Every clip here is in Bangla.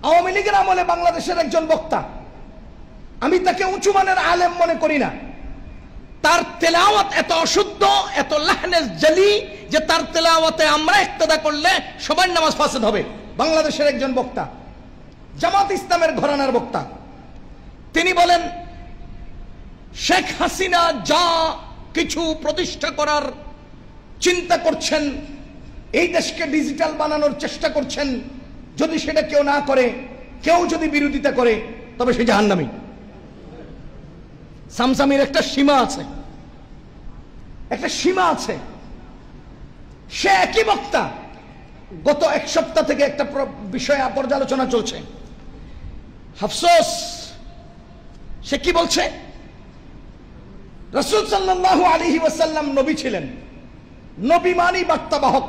আওয়ামী লীগের আমলে বাংলাদেশের একজন বক্তা, আমি তাকে উঁচু মানের আলেম মনে করি না। তার তেলাওয়াত এত অশুদ্ধ, এত লাহনে জালি যে তার তেলাওয়াতে আমরা ইক্তেদা করলে সবার নামাজ ফাসেদ হবে। বাংলাদেশের একজন বক্তা, জামাত ইসলামের ঘরানার বক্তা, তিনি বলেন শেখ হাসিনা যা কিছু প্রতিষ্ঠা করার চিন্তা করছেন, এই দেশকে ডিজিটাল বানানোর চেষ্টা করছেন, যদি সেটা কেউ না করে, কেউ যদি বিরোধিতা করে, তবে সে জাহান্নামী। সামসামির একটা সীমা আছে, একটা সীমা আছে। সে একই বক্তা, গত এক সপ্তাহ থেকে একটা বিষয়ে পর্যালোচনা চলছে। আফসোস, সে কি বলছে? রাসূল সাল্লাল্লাহু আলাইহি ওয়াসাল্লাম নবী ছিলেন, নবী মানি বার্তাবাহক,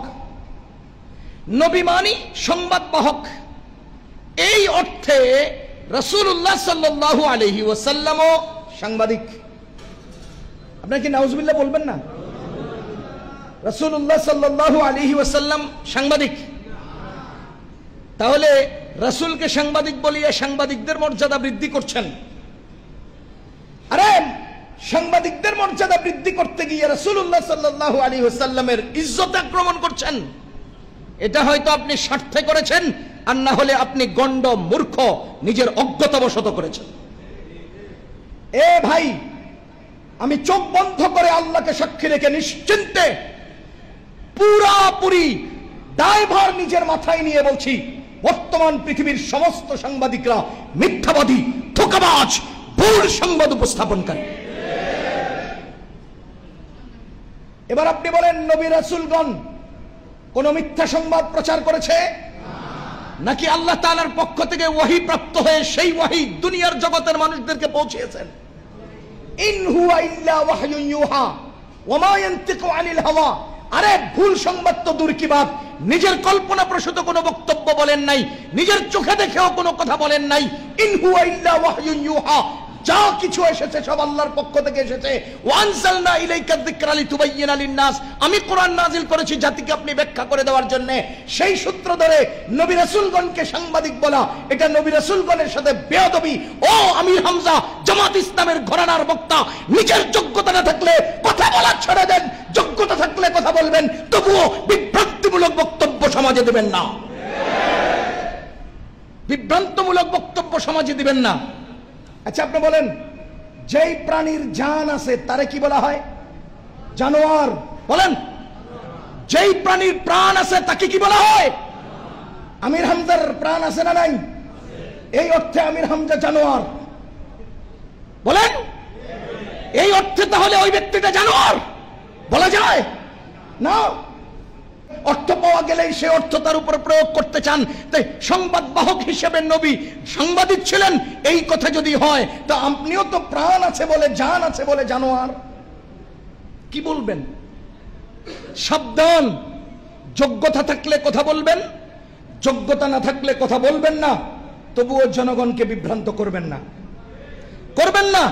নবী মানি সংবাদবাহক। এই অর্থে রাসূলুল্লাহ সাল্লাল্লাহু আলাইহি ওয়াসাল্লামও সাংবাদিক। আপনারা কি নাউজুবিল্লাহ বলবেন না? রাসূলুল্লাহ সাল্লাল্লাহু আলাইহি ওয়াসাল্লাম সাংবাদিক। তাহলে রাসূলকে সাংবাদিক বলিয়ে সাংবাদিকদের মর্যাদা বৃদ্ধি করছেন। আরে সাংবাদিকদের মর্যাদা বৃদ্ধি করতে গিয়ে রাসূলুল্লাহ সাল্লাল্লাহু আলাইহি ওয়াসাল্লামের ইজ্জত আক্রমণ করছেন। এটা হয়তো আপনি স্বার্থে করেছেন, আর না হলে আপনি গণ্ড মূর্খ নিজের অজ্ঞতাবশত করেছেন। এ ভাই, আমি চোখ বন্ধ করে আল্লাহকে সাক্ষী রেখে নিশ্চিন্তে পুরাপুরি দায়ভার নিজের মাথায় নিয়ে বলছি, বর্তমান পৃথিবীর সমস্ত সাংবাদিকরা মিথ্যাবাদী, ধোঁকাবাজ, ভুল সংবাদ উপস্থাপনকারী। এবার আপনি বলেন, নবী রাসূলগণ কোন মিথ্যা সংবাদ প্রচার করেছে? নাকি আল্লাহ তাআলার পক্ষ থেকে ওহী প্রাপ্ত হয়ে সেই ওহী দুনিয়ার জগতের মানুষদেরকে পৌঁছিয়েছেন? ইন হুয়া ইল্লা ওয়াহয়ুন ইউহা ওয়া মা ইয়ানতিকু আনিল হাওয়া। আরে ভুল সংবাদ তো দূর কি বাত, নিজের কল্পনা প্রসূত কোনো বক্তব্য বলেন নাই, নিজের চোখে দেখেও কোনো কথা বলেন নাই। ইন হুয়া ইল্লা ওয়াহয়ুন ইউহা, যা কিছু এসেছে সব আল্লাহর পক্ষ থেকে এসেছে। ওয়ানজালনা ইলাইকা যিকরা লিতুবাইয়িনা লিন-নাস, আমি কোরআন নাজিল করেছি জাতিকে আপনি ব্যাখ্যা করে দেওয়ার জন্য। সেই সূত্র ধরে নবী রাসূলগণকে সাংবাদিক বলা, এটা নবী রাসূলগণের সাথে বেয়াদবি। ও আমির হামজা, জামাত ইসলামের ঘরানার বক্তা, নিজের যোগ্যতা না থাকলে কথা বলা ছেড়ে দেন, যোগ্যতা থাকলে কথা বলবেন, তবুও বিভ্রান্তিমূলক বক্তব্য সমাজে দেবেন না। বিভ্রান্তমূলক বক্তব্য সমাজে দিবেন না। আচ্ছা, আপনি বলেন, যেই প্রাণীর জান আছে তারে কি বলা হয়? জানোয়ার। বলেন, যেই প্রাণীর প্রাণ আছে তাকে কি বলা হয়? আমির হামজার প্রাণ আছে না নাই? এই অর্থে আমির হামজা জানোয়ার। বলেন, এই অর্থে তাহলে ওই ব্যক্তিটা জানোয়ার বলা যায় না? অর্থ পাওয়া গেলেই সে অর্থ তার উপর প্রয়োগ করতে চান। তাই সংবাদ বাহক হিসেবে নবী সাংবাদিক ছিলেন, এই কথা যদি হয় তা আপনিও তো প্রাণ আছে বলে, জান আছে বলে জানোয়ার। কি বলবেন? সাবধান, যোগ্যতা থাকলে কথা বলবেন, যোগ্যতা না থাকলে কথা বলবেন না, তবুও জনগণকে বিভ্রান্ত করবেন না, করবেন না।